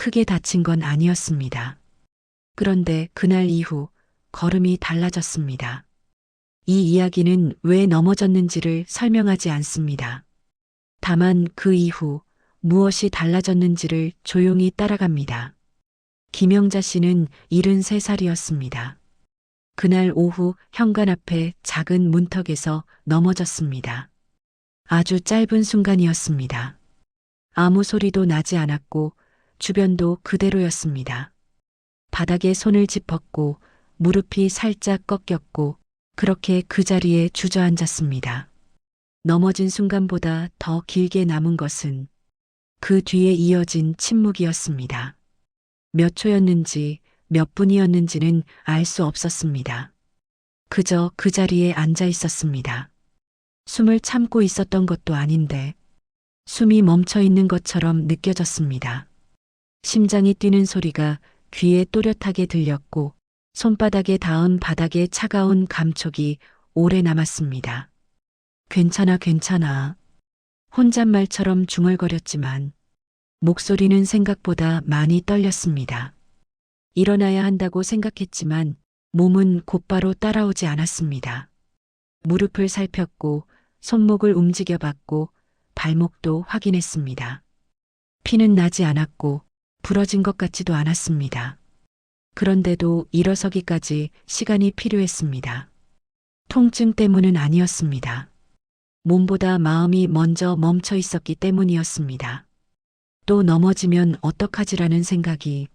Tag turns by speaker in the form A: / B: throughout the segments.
A: 크게 다친 건 아니었습니다. 그런데 그날 이후 걸음이 달라졌습니다. 이 이야기는 왜 넘어졌는지를 설명하지 않습니다. 다만 그 이후 무엇이 달라졌는지를 조용히 따라갑니다. 김영자 씨는 73살이었습니다. 그날 오후 현관 앞에 작은 문턱에서 넘어졌습니다. 아주 짧은 순간이었습니다. 아무 소리도 나지 않았고 주변도 그대로였습니다. 바닥에 손을 짚었고 무릎이 살짝 꺾였고 그렇게 그 자리에 주저앉았습니다. 넘어진 순간보다 더 길게 남은 것은 그 뒤에 이어진 침묵이었습니다. 몇 초였는지 몇 분이었는지는 알 수 없었습니다. 그저 그 자리에 앉아 있었습니다. 숨을 참고 있었던 것도 아닌데 숨이 멈춰 있는 것처럼 느껴졌습니다. 심장이 뛰는 소리가 귀에 또렷하게 들렸고 손바닥에 닿은 바닥의 차가운 감촉이 오래 남았습니다. 괜찮아, 괜찮아. 혼잣말처럼 중얼거렸지만 목소리는 생각보다 많이 떨렸습니다. 일어나야 한다고 생각했지만 몸은 곧바로 따라오지 않았습니다. 무릎을 살폈고 손목을 움직여봤고 발목도 확인했습니다. 피는 나지 않았고 부러진 것 같지도 않았습니다. 그런데도 일어서기까지 시간이 필요했습니다. 통증 때문은 아니었습니다. 몸보다 마음이 먼저 멈춰 있었기 때문이었습니다. 또 넘어지면 어떡하지라는 생각이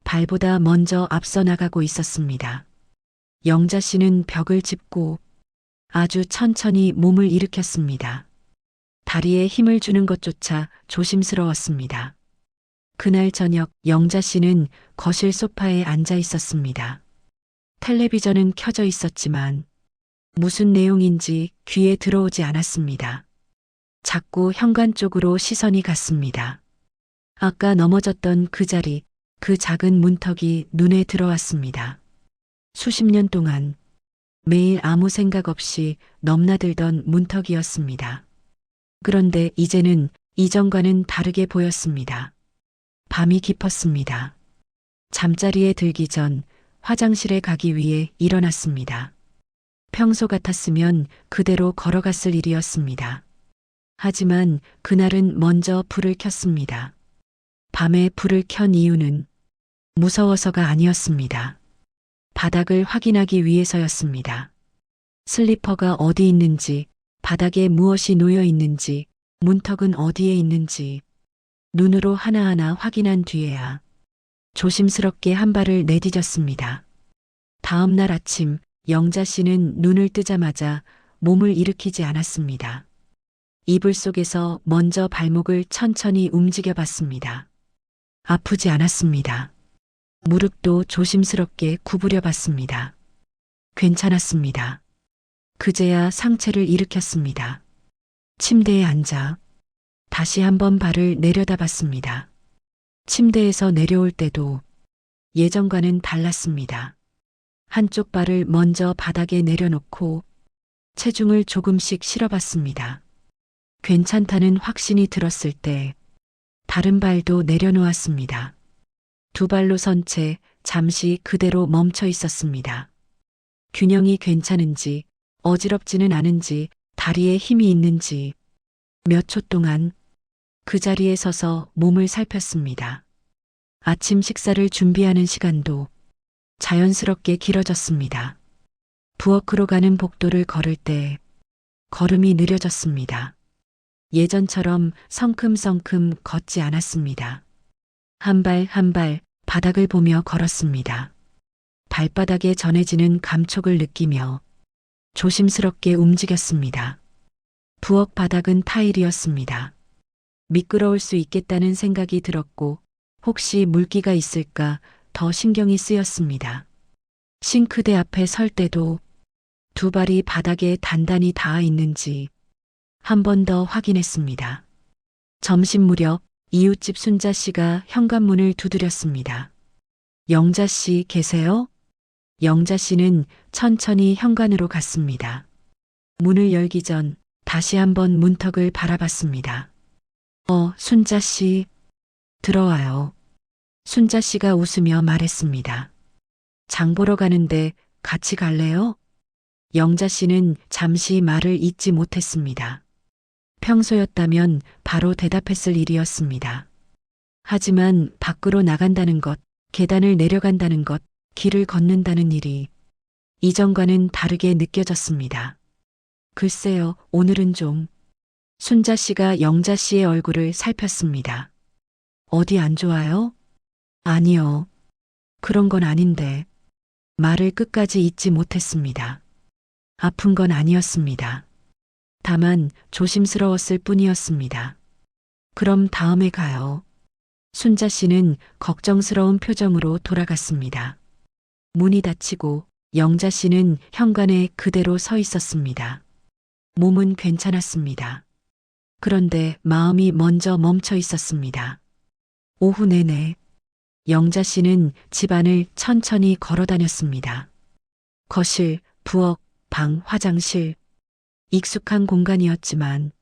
A: 발보다 먼저 앞서 나가고 있었습니다. 영자 씨는 벽을 짚고 아주 천천히 몸을 일으켰습니다. 다리에 힘을 주는 것조차 조심스러웠습니다. 그날 저녁 영자 씨는 거실 소파에 앉아 있었습니다. 텔레비전은 켜져 있었지만 무슨 내용인지 귀에 들어오지 않았습니다. 자꾸 현관 쪽으로 시선이 갔습니다. 아까 넘어졌던 그 자리, 그 작은 문턱이 눈에 들어왔습니다. 수십 년 동안 매일 아무 생각 없이 넘나들던 문턱이었습니다. 그런데 이제는 이전과는 다르게 보였습니다. 밤이 깊었습니다. 잠자리에 들기 전 화장실에 가기 위해 일어났습니다. 평소 같았으면 그대로 걸어갔을 일이었습니다. 하지만 그날은 먼저 불을 켰습니다. 밤에 불을 켠 이유는 무서워서가 아니었습니다. 바닥을 확인하기 위해서였습니다. 슬리퍼가 어디 있는지, 바닥에 무엇이 놓여 있는지, 문턱은 어디에 있는지 눈으로 하나하나 확인한 뒤에야 조심스럽게 한 발을 내디뎠습니다. 다음 날 아침 영자 씨는 눈을 뜨자마자 몸을 일으키지 않았습니다. 이불 속에서 먼저 발목을 천천히 움직여 봤습니다. 아프지 않았습니다. 무릎도 조심스럽게 구부려 봤습니다. 괜찮았습니다. 그제야 상체를 일으켰습니다. 침대에 앉아 다시 한번 발을 내려다 봤습니다. 침대에서 내려올 때도 예전과는 달랐습니다. 한쪽 발을 먼저 바닥에 내려놓고 체중을 조금씩 실어봤습니다. 괜찮다는 확신이 들었을 때 다른 발도 내려놓았습니다. 두 발로 선 채 잠시 그대로 멈춰 있었습니다. 균형이 괜찮은지 어지럽지는 않은지 다리에 힘이 있는지 몇 초 동안 그 자리에 서서 몸을 살폈습니다. 아침 식사를 준비하는 시간도 자연스럽게 길어졌습니다. 부엌으로 가는 복도를 걸을 때 걸음이 느려졌습니다. 예전처럼 성큼성큼 걷지 않았습니다. 한 발 한 발 바닥을 보며 걸었습니다. 발바닥에 전해지는 감촉을 느끼며 조심스럽게 움직였습니다. 부엌 바닥은 타일이었습니다. 미끄러울 수 있겠다는 생각이 들었고 혹시 물기가 있을까 더 신경이 쓰였습니다. 싱크대 앞에 설 때도 두 발이 바닥에 단단히 닿아 있는지 한 번 더 확인했습니다. 점심 무렵 이웃집 순자 씨가 현관문을 두드렸습니다. 영자 씨 계세요? 영자 씨는 천천히 현관으로 갔습니다. 문을 열기 전 다시 한번 문턱을 바라봤습니다. 순자 씨, 들어와요. 순자 씨가 웃으며 말했습니다. 장 보러 가는데 같이 갈래요? 영자 씨는 잠시 말을 잇지 못했습니다. 평소였다면 바로 대답했을 일이었습니다. 하지만 밖으로 나간다는 것, 계단을 내려간다는 것, 길을 걷는다는 일이 이전과는 다르게 느껴졌습니다. 글쎄요, 오늘은 좀. 순자 씨가 영자 씨의 얼굴을 살폈습니다. 어디 안 좋아요? 아니요. 그런 건 아닌데. 말을 끝까지 잇지 못했습니다. 아픈 건 아니었습니다. 다만 조심스러웠을 뿐이었습니다. 그럼 다음에 가요. 순자 씨는 걱정스러운 표정으로 돌아갔습니다. 문이 닫히고 영자 씨는 현관에 그대로 서 있었습니다. 몸은 괜찮았습니다. 그런데 마음이 먼저 멈춰 있었습니다. 오후 내내 영자 씨는 집안을 천천히 걸어 다녔습니다. 거실, 부엌, 방, 화장실. 익숙한 공간이었지만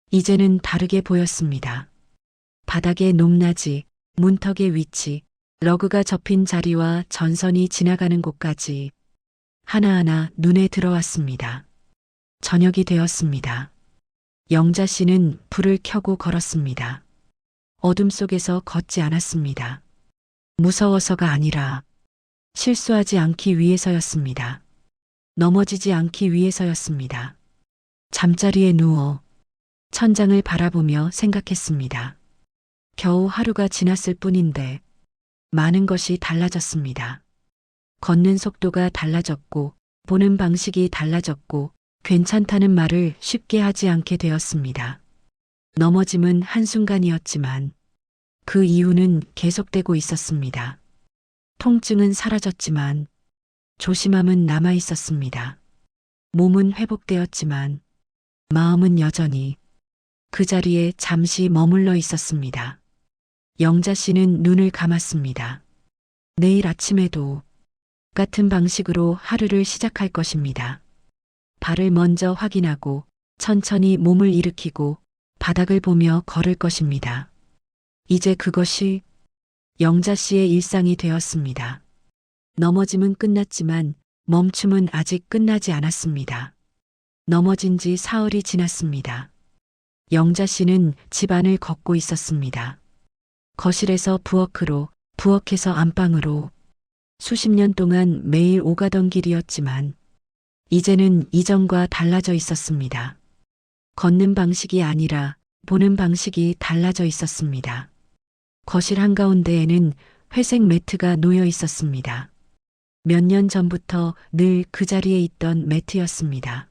A: 이제는 다르게 보였습니다. 바닥의 높낮이, 문턱의 위치, 러그가 접힌 자리와 전선이 지나가는 곳까지 하나하나 눈에 들어왔습니다. 저녁이 되었습니다. 영자 씨는 불을 켜고 걸었습니다. 어둠 속에서 걷지 않았습니다. 무서워서가 아니라 실수하지 않기 위해서였습니다. 넘어지지 않기 위해서였습니다. 잠자리에 누워 천장을 바라보며 생각했습니다. 겨우 하루가 지났을 뿐인데 많은 것이 달라졌습니다. 걷는 속도가 달라졌고 보는 방식이 달라졌고 괜찮다는 말을 쉽게 하지 않게 되었습니다. 넘어짐은 한순간이었지만 그 이유는 계속되고 있었습니다. 통증은 사라졌지만 조심함은 남아 있었습니다. 몸은 회복되었지만 마음은 여전히 그 자리에 잠시 머물러 있었습니다. 영자 씨는 눈을 감았습니다. 내일 아침에도 같은 방식으로 하루를 시작할 것입니다. 발을 먼저 확인하고 천천히 몸을 일으키고 바닥을 보며 걸을 것입니다. 이제 그것이 영자 씨의 일상이 되었습니다. 넘어짐은 끝났지만 멈춤은 아직 끝나지 않았습니다. 넘어진 지 사흘이 지났습니다. 영자 씨는 집안을 걷고 있었습니다. 거실에서 부엌으로, 부엌에서 안방으로 수십 년 동안 매일 오가던 길이었지만 이제는 이전과 달라져 있었습니다. 걷는 방식이 아니라 보는 방식이 달라져 있었습니다. 거실 한가운데에는 회색 매트가 놓여 있었습니다. 몇 년 전부터 늘 그 자리에 있던 매트였습니다.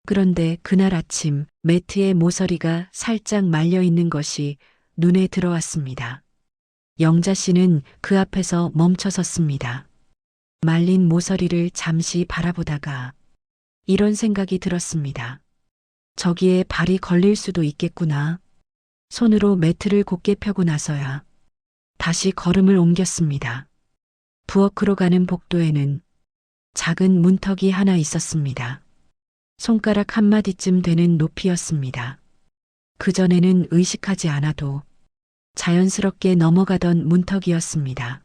A: 그런데 그날 아침 매트의 모서리가 살짝 말려 있는 것이 눈에 들어왔습니다. 영자 씨는 그 앞에서 멈춰 섰습니다. 말린 모서리를 잠시 바라보다가 이런 생각이 들었습니다. 저기에 발이 걸릴 수도 있겠구나. 손으로 매트를 곧게 펴고 나서야 다시 걸음을 옮겼습니다. 부엌으로 가는 복도에는 작은 문턱이 하나 있었습니다. 손가락 한마디쯤 되는 높이였습니다. 그전에는 의식하지 않아도 자연스럽게 넘어가던 문턱이었습니다.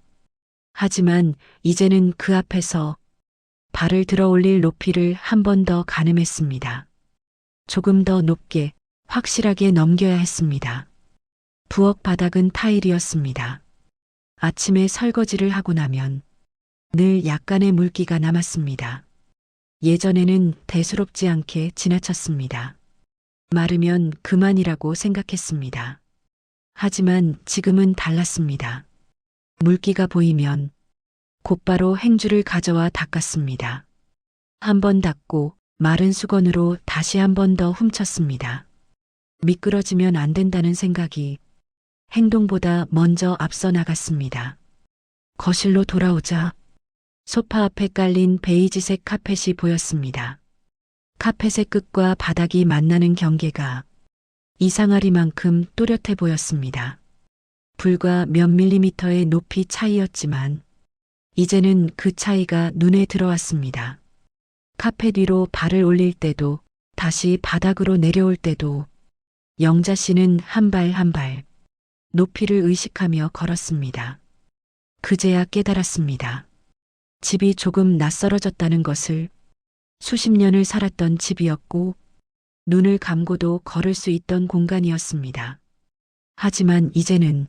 A: 하지만 이제는 그 앞에서 발을 들어 올릴 높이를 한 번 더 가늠했습니다. 조금 더 높게 확실하게 넘겨야 했습니다. 부엌 바닥은 타일이었습니다. 아침에 설거지를 하고 나면 늘 약간의 물기가 남았습니다. 예전에는 대수롭지 않게 지나쳤습니다. 마르면 그만이라고 생각했습니다. 하지만 지금은 달랐습니다. 물기가 보이면 곧바로 행주를 가져와 닦았습니다. 한 번 닦고 마른 수건으로 다시 한 번 더 훔쳤습니다. 미끄러지면 안 된다는 생각이 행동보다 먼저 앞서 나갔습니다. 거실로 돌아오자 소파 앞에 깔린 베이지색 카펫이 보였습니다. 카펫의 끝과 바닥이 만나는 경계가 이상하리만큼 또렷해 보였습니다. 불과 몇 밀리미터의 높이 차이였지만 이제는 그 차이가 눈에 들어왔습니다. 카펫 위로 발을 올릴 때도 다시 바닥으로 내려올 때도 영자 씨는 한 발 한 발 높이를 의식하며 걸었습니다. 그제야 깨달았습니다. 집이 조금 낯설어졌다는 것을. 수십 년을 살았던 집이었고 눈을 감고도 걸을 수 있던 공간이었습니다. 하지만 이제는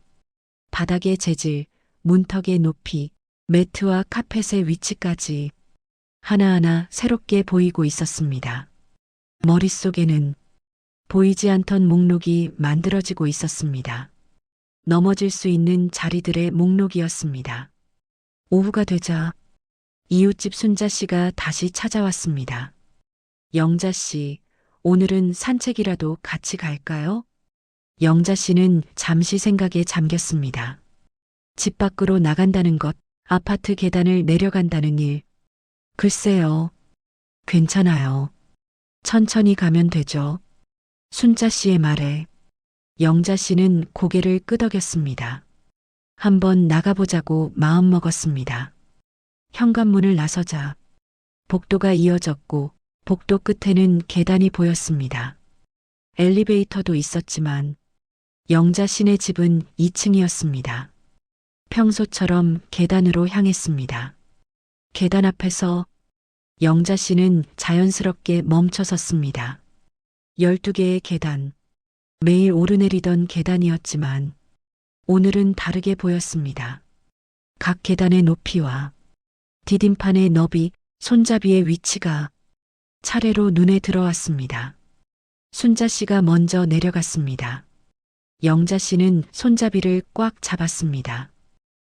A: 바닥의 재질, 문턱의 높이, 매트와 카펫의 위치까지 하나하나 새롭게 보이고 있었습니다. 머릿속에는 보이지 않던 목록이 만들어지고 있었습니다. 넘어질 수 있는 자리들의 목록이었습니다. 오후가 되자 이웃집 순자 씨가 다시 찾아왔습니다. 영자 씨, 오늘은 산책이라도 같이 갈까요? 영자 씨는 잠시 생각에 잠겼습니다. 집 밖으로 나간다는 것, 아파트 계단을 내려간다는 일. 글쎄요. 괜찮아요. 천천히 가면 되죠. 순자 씨의 말에 영자 씨는 고개를 끄덕였습니다. 한번 나가보자고 마음먹었습니다. 현관문을 나서자 복도가 이어졌고 복도 끝에는 계단이 보였습니다. 엘리베이터도 있었지만 영자 씨네 집은 2층이었습니다. 평소처럼 계단으로 향했습니다. 계단 앞에서 영자 씨는 자연스럽게 멈춰 섰습니다. 12개의 계단, 매일 오르내리던 계단이었지만 오늘은 다르게 보였습니다. 각 계단의 높이와 디딤판의 너비, 손잡이의 위치가 차례로 눈에 들어왔습니다. 순자 씨가 먼저 내려갔습니다. 영자 씨는 손잡이를 꽉 잡았습니다.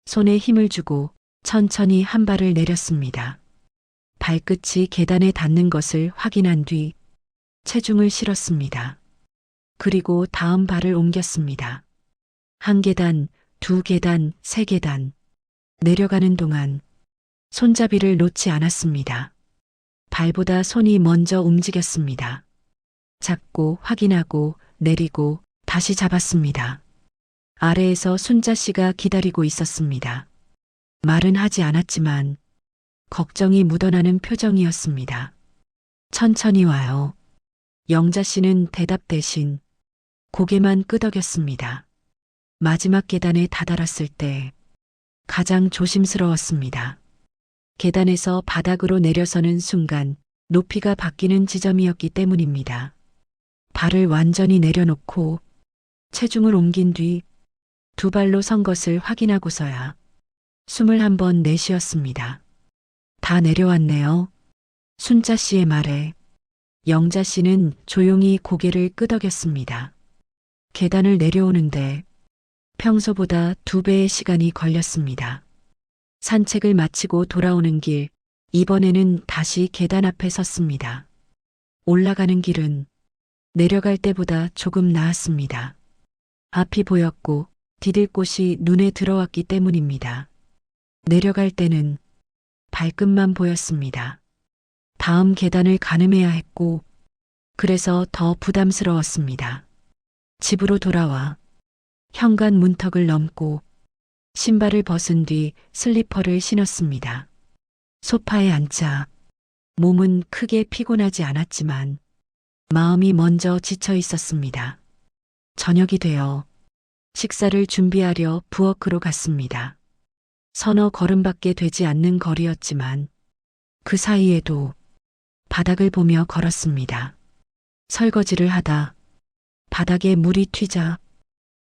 A: 손에 힘을 주고 천천히 한 발을 내렸습니다. 발끝이 계단에 닿는 것을 확인한 뒤 체중을 실었습니다. 그리고 다음 발을 옮겼습니다. 한 계단, 두 계단, 세 계단. 내려가는 동안 손잡이를 놓지 않았습니다. 발보다 손이 먼저 움직였습니다. 잡고 확인하고 내리고 다시 잡았습니다. 아래에서 순자 씨가 기다리고 있었습니다. 말은 하지 않았지만 걱정이 묻어나는 표정이었습니다. 천천히 와요. 영자 씨는 대답 대신 고개만 끄덕였습니다. 마지막 계단에 다다랐을 때 가장 조심스러웠습니다. 계단에서 바닥으로 내려서는 순간 높이가 바뀌는 지점이었기 때문입니다. 발을 완전히 내려놓고 체중을 옮긴 뒤 두 발로 선 것을 확인하고서야 숨을 한번 내쉬었습니다. 다 내려왔네요. 순자 씨의 말에 영자 씨는 조용히 고개를 끄덕였습니다. 계단을 내려오는데 평소보다 2배의 시간이 걸렸습니다. 산책을 마치고 돌아오는 길, 이번에는 다시 계단 앞에 섰습니다. 올라가는 길은 내려갈 때보다 조금 나았습니다. 앞이 보였고 디딜 곳이 눈에 들어왔기 때문입니다. 내려갈 때는 발끝만 보였습니다. 다음 계단을 가늠해야 했고 그래서 더 부담스러웠습니다. 집으로 돌아와 현관 문턱을 넘고 신발을 벗은 뒤 슬리퍼를 신었습니다. 소파에 앉자 몸은 크게 피곤하지 않았지만 마음이 먼저 지쳐 있었습니다. 저녁이 되어 식사를 준비하려 부엌으로 갔습니다. 서너 걸음밖에 되지 않는 거리였지만 그 사이에도 바닥을 보며 걸었습니다. 설거지를 하다 바닥에 물이 튀자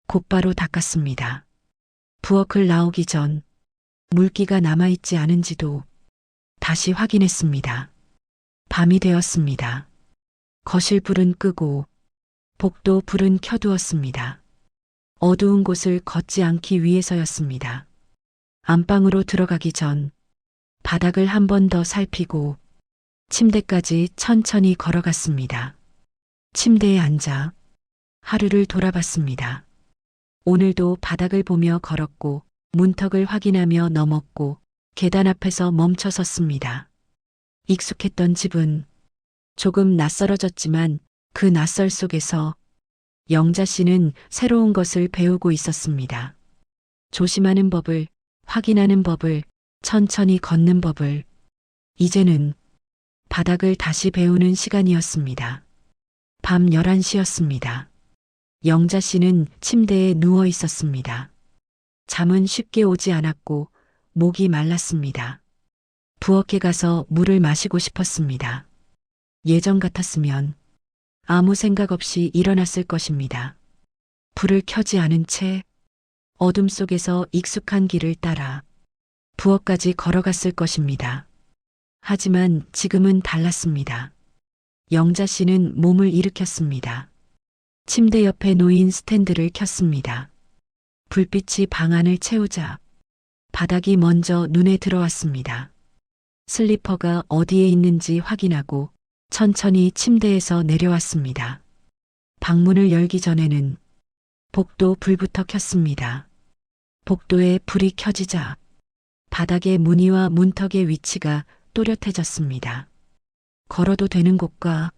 A: 곧바로 닦았습니다. 부엌을 나오기 전 물기가 남아있지 않은지도 다시 확인했습니다. 밤이 되었습니다. 거실 불은 끄고 복도 불은 켜두었습니다. 어두운 곳을 걷지 않기 위해서였습니다. 안방으로 들어가기 전 바닥을 한 번 더 살피고 침대까지 천천히 걸어갔습니다. 침대에 앉아 하루를 돌아봤습니다. 오늘도 바닥을 보며 걸었고 문턱을 확인하며 넘었고 계단 앞에서 멈춰 섰습니다. 익숙했던 집은 조금 낯설어졌지만 그 낯설 속에서 영자 씨는 새로운 것을 배우고 있었습니다. 조심하는 법을, 확인하는 법을, 천천히 걷는 법을. 이제는 바닥을 다시 배우는 시간이었습니다. 밤 11시였습니다. 영자 씨는 침대에 누워 있었습니다. 잠은 쉽게 오지 않았고 목이 말랐습니다. 부엌에 가서 물을 마시고 싶었습니다. 예전 같았으면 아무 생각 없이 일어났을 것입니다. 불을 켜지 않은 채 어둠 속에서 익숙한 길을 따라 부엌까지 걸어갔을 것입니다. 하지만 지금은 달랐습니다. 영자 씨는 몸을 일으켰습니다. 침대 옆에 놓인 스탠드를 켰습니다. 불빛이 방 안을 채우자 바닥이 먼저 눈에 들어왔습니다. 슬리퍼가 어디에 있는지 확인하고 천천히 침대에서 내려왔습니다. 방문을 열기 전에는 복도 불부터 켰습니다. 복도에 불이 켜지자 바닥의 무늬와 문턱의 위치가 또렷해졌습니다. 걸어도 되는 곳과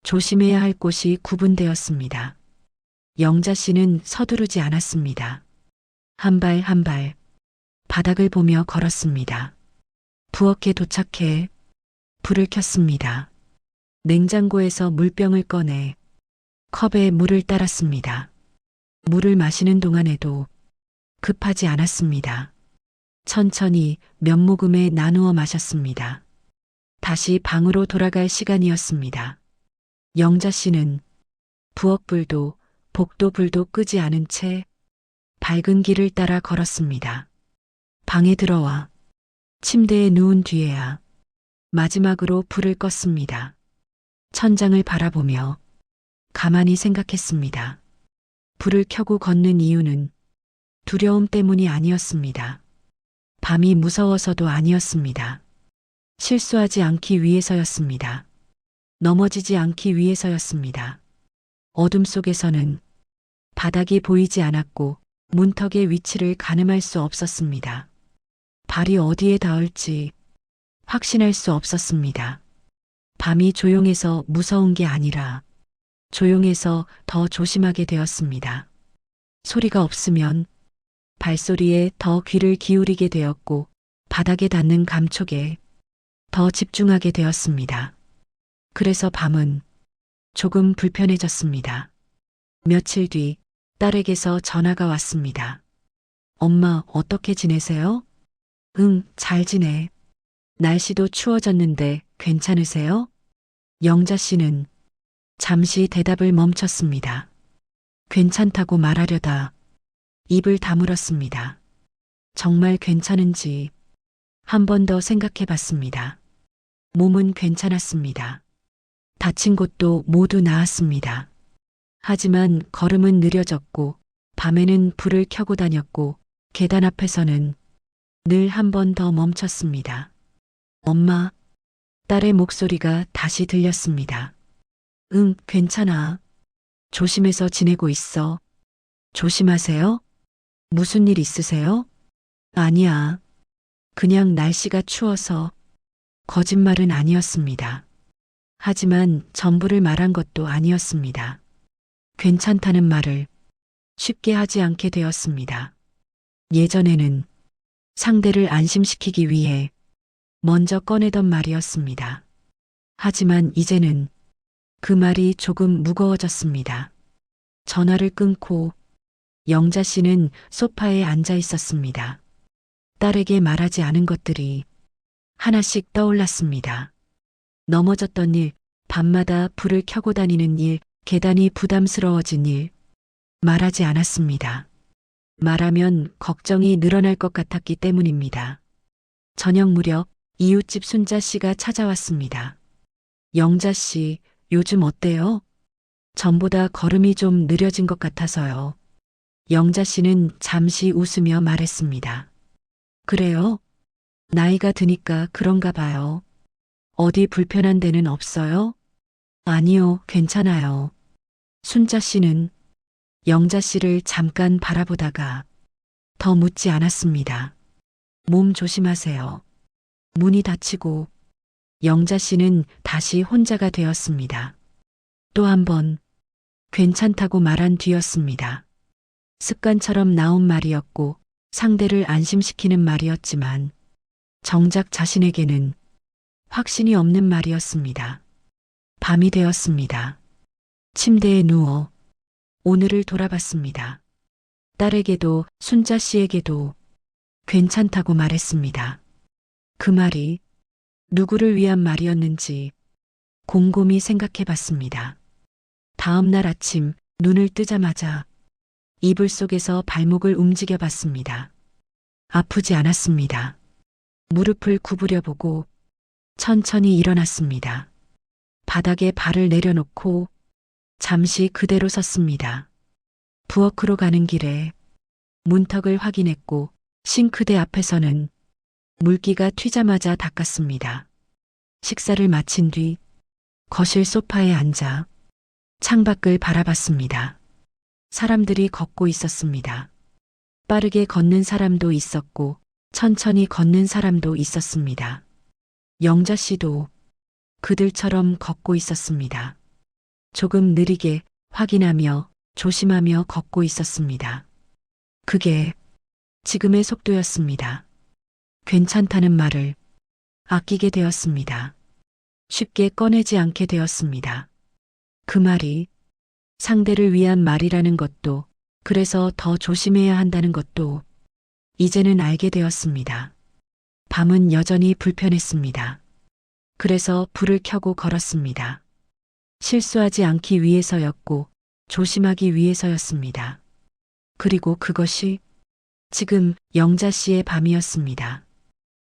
A: 조심해야 할 곳이 구분되었습니다. 영자 씨는 서두르지 않았습니다. 한 발 한 발 바닥을 보며 걸었습니다. 부엌에 도착해 불을 켰습니다. 냉장고에서 물병을 꺼내 컵에 물을 따랐습니다. 물을 마시는 동안에도 급하지 않았습니다. 천천히 몇 모금에 나누어 마셨습니다. 다시 방으로 돌아갈 시간이었습니다. 영자 씨는 부엌불도 복도불도 끄지 않은 채 밝은 길을 따라 걸었습니다. 방에 들어와 침대에 누운 뒤에야 마지막으로 불을 껐습니다. 천장을 바라보며 가만히 생각했습니다. 불을 켜고 걷는 이유는 두려움 때문이 아니었습니다. 밤이 무서워서도 아니었습니다. 실수하지 않기 위해서였습니다. 넘어지지 않기 위해서였습니다. 어둠 속에서는 바닥이 보이지 않았고 문턱의 위치를 가늠할 수 없었습니다. 발이 어디에 닿을지 확신할 수 없었습니다. 밤이 조용해서 무서운 게 아니라 조용해서 더 조심하게 되었습니다. 소리가 없으면 발소리에 더 귀를 기울이게 되었고 바닥에 닿는 감촉에 더 집중하게 되었습니다. 그래서 밤은 조금 불편해졌습니다. 며칠 뒤 딸에게서 전화가 왔습니다. 엄마, 어떻게 지내세요? 응, 잘 지내. 날씨도 추워졌는데 괜찮으세요? 영자 씨는 잠시 대답을 멈췄습니다. 괜찮다고 말하려다 입을 다물었습니다. 정말 괜찮은지 한 번 더 생각해 봤습니다. 몸은 괜찮았습니다. 다친 곳도 모두 나았습니다. 하지만 걸음은 느려졌고 밤에는 불을 켜고 다녔고 계단 앞에서는 늘 한 번 더 멈췄습니다. 엄마, 딸의 목소리가 다시 들렸습니다. 응, 괜찮아. 조심해서 지내고 있어. 조심하세요? 무슨 일 있으세요? 아니야. 그냥 날씨가 추워서. 거짓말은 아니었습니다. 하지만 전부를 말한 것도 아니었습니다. 괜찮다는 말을 쉽게 하지 않게 되었습니다. 예전에는 상대를 안심시키기 위해 먼저 꺼내던 말이었습니다. 하지만 이제는 그 말이 조금 무거워졌습니다. 전화를 끊고 영자 씨는 소파에 앉아 있었습니다. 딸에게 말하지 않은 것들이 하나씩 떠올랐습니다. 넘어졌던 일, 밤마다 불을 켜고 다니는 일, 계단이 부담스러워진 일, 말하지 않았습니다. 말하면 걱정이 늘어날 것 같았기 때문입니다. 저녁 무렵 이웃집 순자 씨가 찾아왔습니다. 영자 씨, 요즘 어때요? 전보다 걸음이 좀 느려진 것 같아서요. 영자 씨는 잠시 웃으며 말했습니다. 그래요? 나이가 드니까 그런가 봐요. 어디 불편한 데는 없어요? 아니요, 괜찮아요. 순자 씨는 영자 씨를 잠깐 바라보다가 더 묻지 않았습니다. 몸 조심하세요. 문이 닫히고 영자 씨는 다시 혼자가 되었습니다. 또 한 번 괜찮다고 말한 뒤였습니다. 습관처럼 나온 말이었고 상대를 안심시키는 말이었지만 정작 자신에게는 확신이 없는 말이었습니다. 밤이 되었습니다. 침대에 누워 오늘을 돌아봤습니다. 딸에게도 순자 씨에게도 괜찮다고 말했습니다. 그 말이 누구를 위한 말이었는지 곰곰이 생각해 봤습니다. 다음 날 아침 눈을 뜨자마자 이불 속에서 발목을 움직여 봤습니다. 아프지 않았습니다. 무릎을 구부려 보고 천천히 일어났습니다. 바닥에 발을 내려놓고 잠시 그대로 섰습니다. 부엌으로 가는 길에 문턱을 확인했고 싱크대 앞에서는 물기가 튀자마자 닦았습니다. 식사를 마친 뒤 거실 소파에 앉아 창밖을 바라봤습니다. 사람들이 걷고 있었습니다. 빠르게 걷는 사람도 있었고 천천히 걷는 사람도 있었습니다. 영자 씨도 그들처럼 걷고 있었습니다. 조금 느리게 확인하며 조심하며 걷고 있었습니다. 그게 지금의 속도였습니다. 괜찮다는 말을 아끼게 되었습니다. 쉽게 꺼내지 않게 되었습니다. 그 말이 상대를 위한 말이라는 것도, 그래서 더 조심해야 한다는 것도 이제는 알게 되었습니다. 밤은 여전히 불편했습니다. 그래서 불을 켜고 걸었습니다. 실수하지 않기 위해서였고 조심하기 위해서였습니다. 그리고 그것이 지금 영자 씨의 밤이었습니다.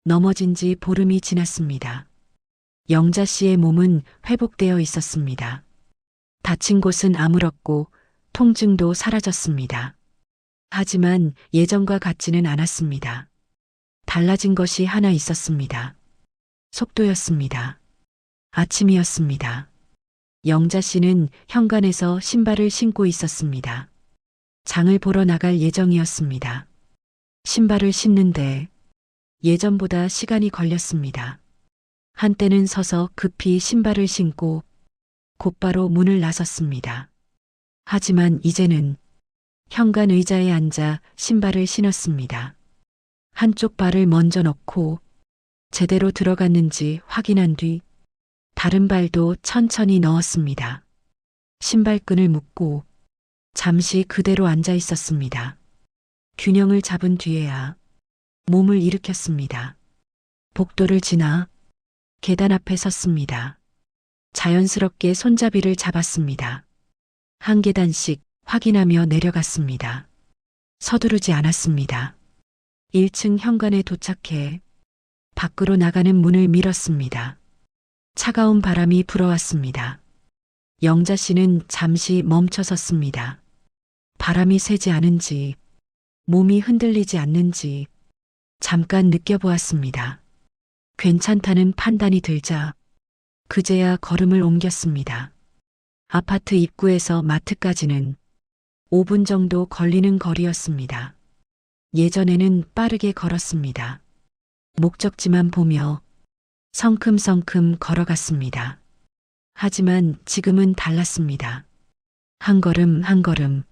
A: 넘어진 지 보름이 지났습니다. 영자 씨의 몸은 회복되어 있었습니다. 다친 곳은 아물었고 통증도 사라졌습니다. 하지만 예전과 같지는 않았습니다. 달라진 것이 하나 있었습니다. 속도였습니다. 아침이었습니다. 영자 씨는 현관에서 신발을 신고 있었습니다. 장을 보러 나갈 예정이었습니다. 신발을 신는데 예전보다 시간이 걸렸습니다. 한때는 서서 급히 신발을 신고 곧바로 문을 나섰습니다. 하지만 이제는 현관 의자에 앉아 신발을 신었습니다. 한쪽 발을 먼저 넣고 제대로 들어갔는지 확인한 뒤 다른 발도 천천히 넣었습니다. 신발끈을 묶고 잠시 그대로 앉아 있었습니다. 균형을 잡은 뒤에야 몸을 일으켰습니다. 복도를 지나 계단 앞에 섰습니다. 자연스럽게 손잡이를 잡았습니다. 한 계단씩 확인하며 내려갔습니다. 서두르지 않았습니다. 1층 현관에 도착해 밖으로 나가는 문을 밀었습니다. 차가운 바람이 불어왔습니다. 영자 씨는 잠시 멈춰 섰습니다. 바람이 세지 않은지, 몸이 흔들리지 않는지 잠깐 느껴보았습니다. 괜찮다는 판단이 들자 그제야 걸음을 옮겼습니다. 아파트 입구에서 마트까지는 5분 정도 걸리는 거리였습니다. 예전에는 빠르게 걸었습니다. 목적지만 보며 성큼성큼 걸어갔습니다. 하지만 지금은 달랐습니다. 한 걸음 한 걸음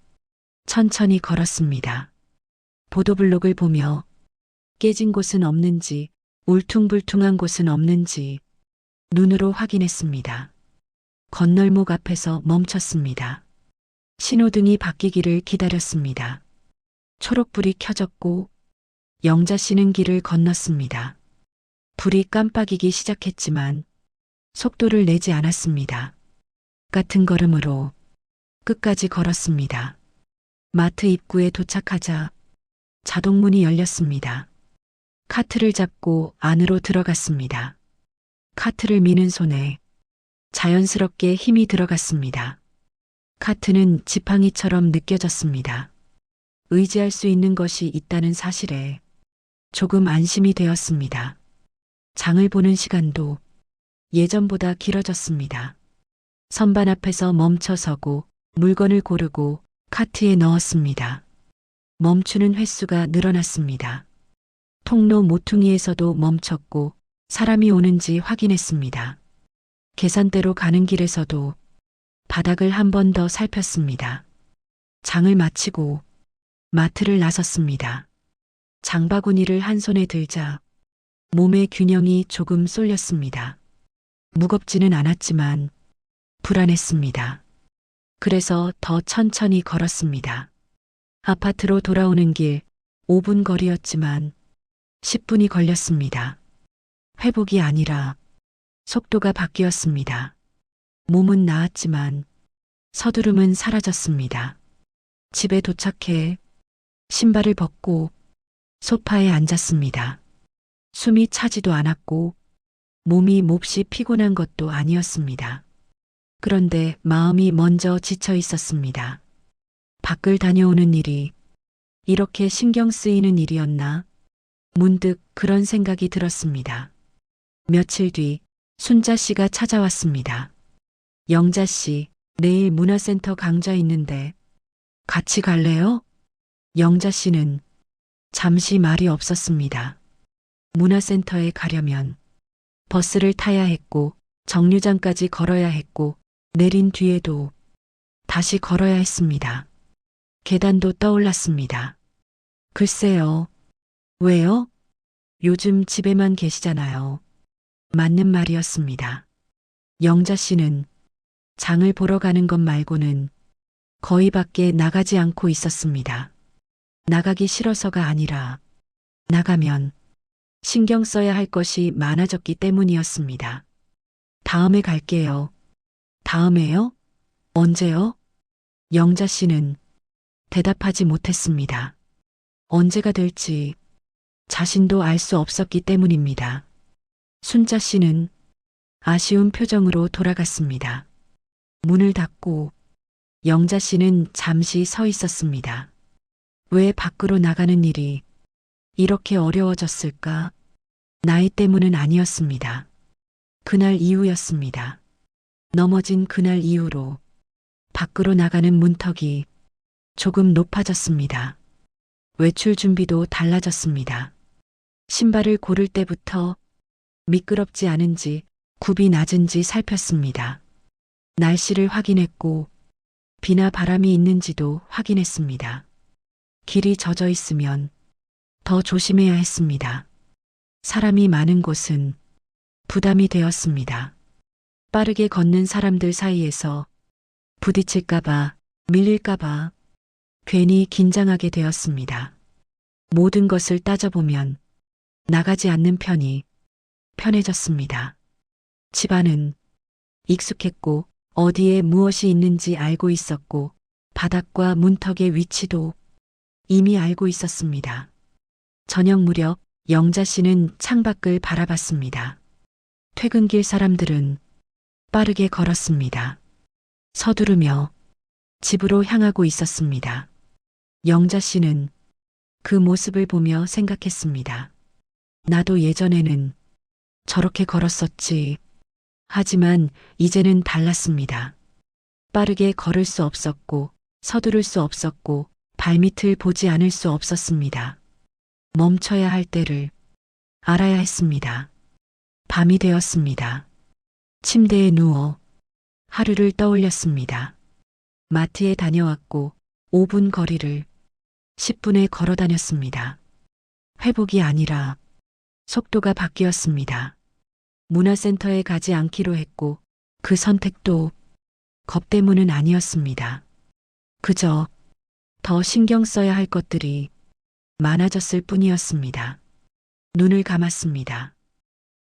A: 천천히 걸었습니다. 보도블록을 보며 깨진 곳은 없는지, 울퉁불퉁한 곳은 없는지 눈으로 확인했습니다. 건널목 앞에서 멈췄습니다. 신호등이 바뀌기를 기다렸습니다. 초록불이 켜졌고 영자 씨는 길을 건넜습니다. 불이 깜빡이기 시작했지만 속도를 내지 않았습니다. 같은 걸음으로 끝까지 걸었습니다. 마트 입구에 도착하자 자동문이 열렸습니다. 카트를 잡고 안으로 들어갔습니다. 카트를 미는 손에 자연스럽게 힘이 들어갔습니다. 카트는 지팡이처럼 느껴졌습니다. 의지할 수 있는 것이 있다는 사실에 조금 안심이 되었습니다. 장을 보는 시간도 예전보다 길어졌습니다. 선반 앞에서 멈춰 서고 물건을 고르고 카트에 넣었습니다. 멈추는 횟수가 늘어났습니다. 통로 모퉁이에서도 멈췄고 사람이 오는지 확인했습니다. 계산대로 가는 길에서도 바닥을 한 번 더 살폈습니다. 장을 마치고 마트를 나섰습니다. 장바구니를 한 손에 들자 몸의 균형이 조금 쏠렸습니다. 무겁지는 않았지만 불안했습니다. 그래서 더 천천히 걸었습니다. 아파트로 돌아오는 길 5분 거리였지만 10분이 걸렸습니다. 회복이 아니라 속도가 바뀌었습니다. 몸은 나았지만 서두름은 사라졌습니다. 집에 도착해 신발을 벗고 소파에 앉았습니다. 숨이 차지도 않았고 몸이 몹시 피곤한 것도 아니었습니다. 그런데 마음이 먼저 지쳐 있었습니다. 밖을 다녀오는 일이 이렇게 신경 쓰이는 일이었나? 문득 그런 생각이 들었습니다. 며칠 뒤 순자 씨가 찾아왔습니다. 영자 씨, 내일 문화센터 강좌 있는데 같이 갈래요? 영자 씨는 잠시 말이 없었습니다. 문화센터에 가려면 버스를 타야 했고 정류장까지 걸어야 했고 내린 뒤에도 다시 걸어야 했습니다. 계단도 떠올랐습니다. 글쎄요. 왜요? 요즘 집에만 계시잖아요. 맞는 말이었습니다. 영자 씨는 장을 보러 가는 것 말고는 거의 밖에 나가지 않고 있었습니다. 나가기 싫어서가 아니라 나가면 신경 써야 할 것이 많아졌기 때문이었습니다. 다음에 갈게요. 다음에요? 언제요? 영자 씨는 대답하지 못했습니다. 언제가 될지 자신도 알 수 없었기 때문입니다. 순자 씨는 아쉬운 표정으로 돌아갔습니다. 문을 닫고 영자 씨는 잠시 서 있었습니다. 왜 밖으로 나가는 일이 이렇게 어려워졌을까? 나이 때문은 아니었습니다. 그날 이후였습니다. 넘어진 그날 이후로 밖으로 나가는 문턱이 조금 높아졌습니다. 외출 준비도 달라졌습니다. 신발을 고를 때부터 미끄럽지 않은지 굽이 낮은지 살폈습니다. 날씨를 확인했고 비나 바람이 있는지도 확인했습니다. 길이 젖어 있으면 더 조심해야 했습니다. 사람이 많은 곳은 부담이 되었습니다. 빠르게 걷는 사람들 사이에서 부딪힐까봐, 밀릴까봐 괜히 긴장하게 되었습니다. 모든 것을 따져보면 나가지 않는 편이 편해졌습니다. 집안은 익숙했고 어디에 무엇이 있는지 알고 있었고 바닥과 문턱의 위치도 이미 알고 있었습니다. 저녁 무렵 영자 씨는 창밖을 바라봤습니다. 퇴근길 사람들은 빠르게 걸었습니다. 서두르며 집으로 향하고 있었습니다. 영자 씨는 그 모습을 보며 생각했습니다. 나도 예전에는 저렇게 걸었었지. 하지만 이제는 달랐습니다. 빠르게 걸을 수 없었고 서두를 수 없었고 발밑을 보지 않을 수 없었습니다. 멈춰야 할 때를 알아야 했습니다. 밤이 되었습니다. 침대에 누워 하루를 떠올렸습니다. 마트에 다녀왔고 5분 거리를 10분에 걸어 다녔습니다. 회복이 아니라 속도가 바뀌었습니다. 문화센터에 가지 않기로 했고 그 선택도 겁 때문은 아니었습니다. 그저 더 신경 써야 할 것들이 많아졌을 뿐이었습니다. 눈을 감았습니다.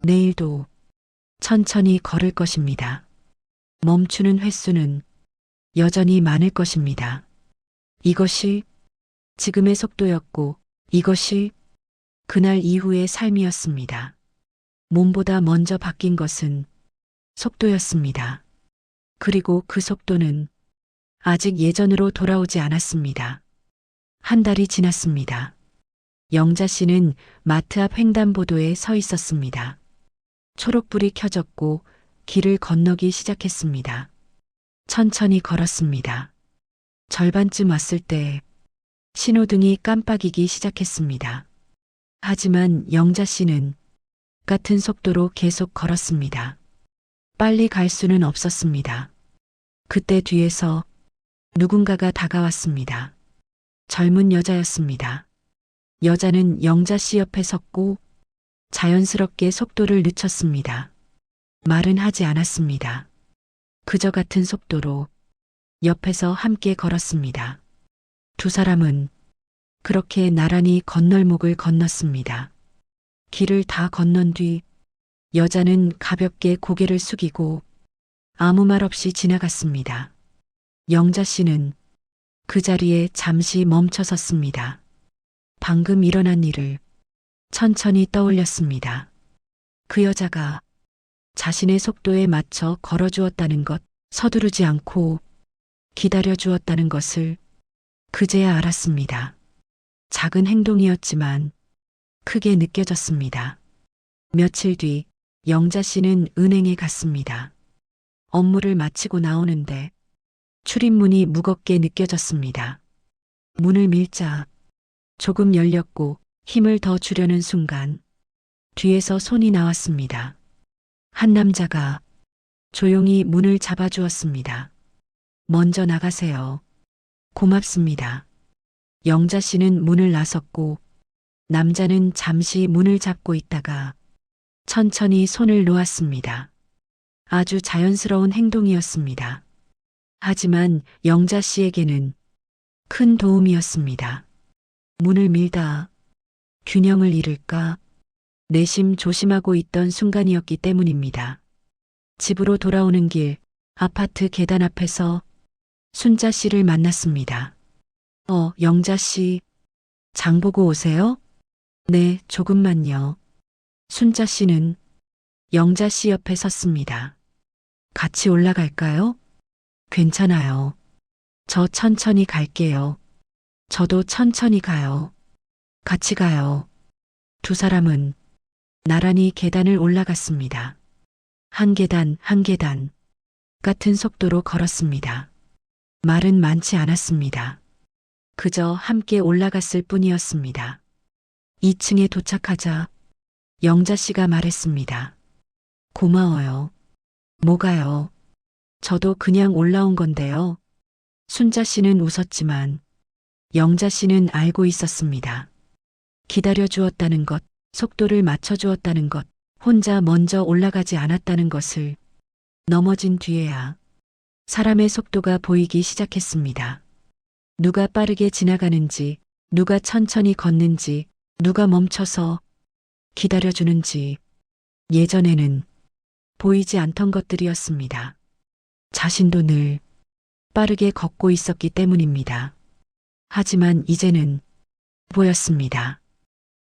A: 내일도 천천히 걸을 것입니다. 멈추는 횟수는 여전히 많을 것입니다. 이것이 지금의 속도였고 이것이 그날 이후의 삶이었습니다. 몸보다 먼저 바뀐 것은 속도였습니다. 그리고 그 속도는 아직 예전으로 돌아오지 않았습니다. 한 달이 지났습니다. 영자 씨는 마트 앞 횡단보도에 서 있었습니다. 초록불이 켜졌고 길을 건너기 시작했습니다. 천천히 걸었습니다. 절반쯤 왔을 때 신호등이 깜빡이기 시작했습니다. 하지만 영자 씨는 같은 속도로 계속 걸었습니다. 빨리 갈 수는 없었습니다. 그때 뒤에서 누군가가 다가왔습니다. 젊은 여자였습니다. 여자는 영자 씨 옆에 섰고 자연스럽게 속도를 늦췄습니다. 말은 하지 않았습니다. 그저 같은 속도로 옆에서 함께 걸었습니다. 두 사람은 그렇게 나란히 건널목을 건넜습니다. 길을 다 건넌 뒤 여자는 가볍게 고개를 숙이고 아무 말 없이 지나갔습니다. 영자 씨는 그 자리에 잠시 멈춰 섰습니다. 방금 일어난 일을 천천히 떠올렸습니다. 그 여자가 자신의 속도에 맞춰 걸어주었다는 것, 서두르지 않고 기다려 주었다는 것을 그제야 알았습니다. 작은 행동이었지만 크게 느껴졌습니다. 며칠 뒤 영자 씨는 은행에 갔습니다. 업무를 마치고 나오는데 출입문이 무겁게 느껴졌습니다. 문을 밀자 조금 열렸고 힘을 더 주려는 순간 뒤에서 손이 나왔습니다. 한 남자가 조용히 문을 잡아주었습니다. 먼저 나가세요. 고맙습니다. 영자 씨는 문을 나섰고 남자는 잠시 문을 잡고 있다가 천천히 손을 놓았습니다. 아주 자연스러운 행동이었습니다. 하지만 영자 씨에게는 큰 도움이었습니다. 문을 밀다 균형을 잃을까 내심 조심하고 있던 순간이었기 때문입니다. 집으로 돌아오는 길 아파트 계단 앞에서 순자 씨를 만났습니다. 영자 씨, 장 보고 오세요? 네, 조금만요. 순자 씨는 영자 씨 옆에 섰습니다. 같이 올라갈까요? 괜찮아요. 저 천천히 갈게요. 저도 천천히 가요. 같이 가요. 두 사람은 나란히 계단을 올라갔습니다. 한 계단 한 계단 같은 속도로 걸었습니다. 말은 많지 않았습니다. 그저 함께 올라갔을 뿐이었습니다. 2층에 도착하자 영자 씨가 말했습니다. 고마워요. 뭐가요? 저도 그냥 올라온 건데요. 순자 씨는 웃었지만 영자 씨는 알고 있었습니다. 기다려 주었다는 것, 속도를 맞춰 주었다는 것, 혼자 먼저 올라가지 않았다는 것을 넘어진 뒤에야 사람의 속도가 보이기 시작했습니다. 누가 빠르게 지나가는지, 누가 천천히 걷는지, 누가 멈춰서 기다려주는지 예전에는 보이지 않던 것들이었습니다. 자신도 늘 빠르게 걷고 있었기 때문입니다. 하지만 이제는 보였습니다.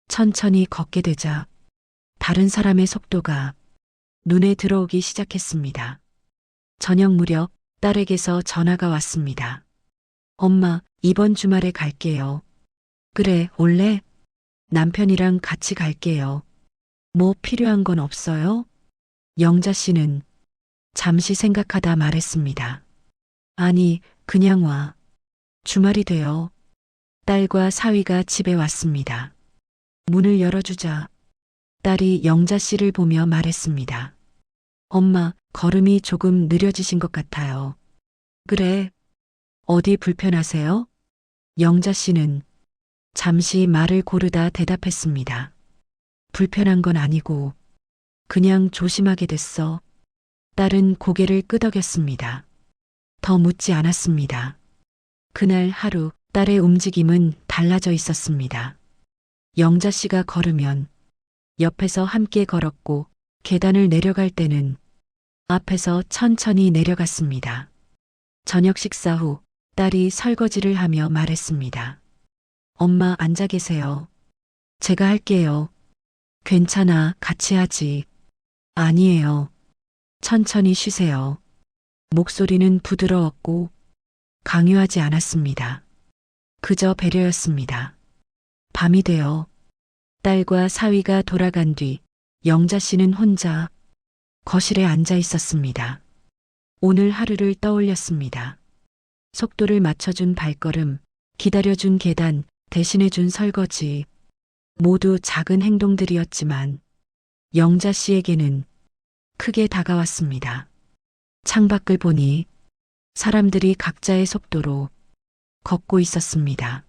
A: 천천히 걷게 되자 다른 사람의 속도가 눈에 들어오기 시작했습니다. 저녁 무렵 딸에게서 전화가 왔습니다. 엄마, 이번 주말에 갈게요. 그래, 올래? 남편이랑 같이 갈게요. 뭐 필요한 건 없어요? 영자 씨는 잠시 생각하다 말했습니다. 아니, 그냥 와. 주말이 되어 딸과 사위가 집에 왔습니다. 문을 열어주자 딸이 영자 씨를 보며 말했습니다. 엄마, 걸음이 조금 느려지신 것 같아요. 그래. 어디 불편하세요? 영자 씨는 잠시 말을 고르다 대답했습니다. 불편한 건 아니고 그냥 조심하게 됐어. 딸은 고개를 끄덕였습니다. 더 묻지 않았습니다. 그날 하루 딸의 움직임은 달라져 있었습니다. 영자 씨가 걸으면 옆에서 함께 걸었고 계단을 내려갈 때는 앞에서 천천히 내려갔습니다. 저녁 식사 후 딸이 설거지를 하며 말했습니다. 엄마 앉아 계세요. 제가 할게요. 괜찮아, 같이 하지. 아니에요. 천천히 쉬세요. 목소리는 부드러웠고 강요하지 않았습니다. 그저 배려였습니다. 밤이 되어 딸과 사위가 돌아간 뒤 영자 씨는 혼자 거실에 앉아 있었습니다. 오늘 하루를 떠올렸습니다. 속도를 맞춰준 발걸음, 기다려준 계단, 대신해준 설거지, 모두 작은 행동들이었지만 영자 씨에게는 크게 다가왔습니다. 창밖을 보니 사람들이 각자의 속도로 걷고 있었습니다.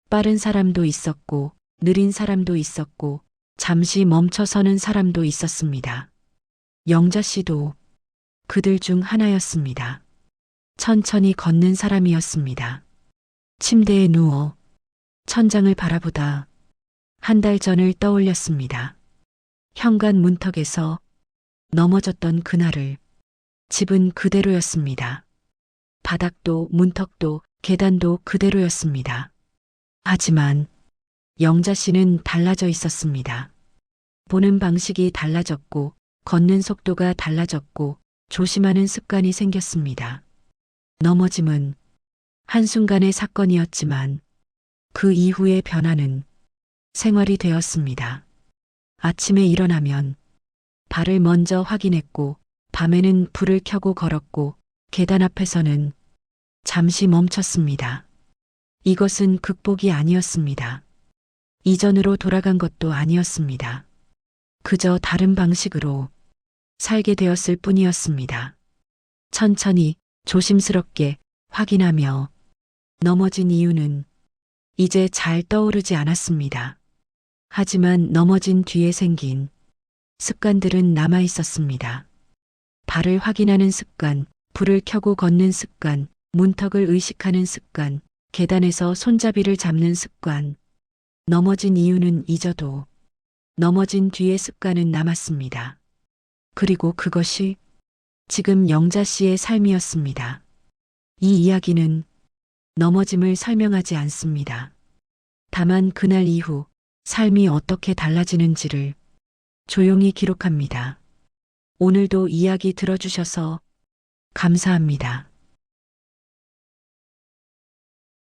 A: 빠른 사람도 있었고 느린 사람도 있었고 잠시 멈춰서는 사람도 있었습니다. 영자 씨도 그들 중 하나였습니다. 천천히 걷는 사람이었습니다. 침대에 누워 천장을 바라보다 한 달 전을 떠올렸습니다. 현관 문턱에서 넘어졌던 그날을 집은 그대로였습니다. 바닥도 문턱도 계단도 그대로였습니다. 하지만 영자 씨는 달라져 있었습니다. 보는 방식이 달라졌고 걷는 속도가 달라졌고 조심하는 습관이 생겼습니다. 넘어짐은 한순간의 사건이었지만 그 이후의 변화는 생활이 되었습니다. 아침에 일어나면 발을 먼저 확인했고 밤에는 불을 켜고 걸었고 계단 앞에서는 잠시 멈췄습니다. 이것은 극복이 아니었습니다. 이전으로 돌아간 것도 아니었습니다. 그저 다른 방식으로 살게 되었을 뿐이었습니다. 천천히 조심스럽게 확인하며 넘어진 이유는 이제 잘 떠오르지 않았습니다. 하지만 넘어진 뒤에 생긴 습관들은 남아 있었습니다. 발을 확인하는 습관, 불을 켜고 걷는 습관, 문턱을 의식하는 습관, 계단에서 손잡이를 잡는 습관. 넘어진 이유는 잊어도 넘어진 뒤의 습관은 남았습니다. 그리고 그것이 지금 영자 씨의 삶이었습니다. 이 이야기는 넘어짐을 설명하지 않습니다. 다만 그날 이후 삶이 어떻게 달라지는지를 조용히 기록합니다. 오늘도 이야기 들어주셔서 감사합니다.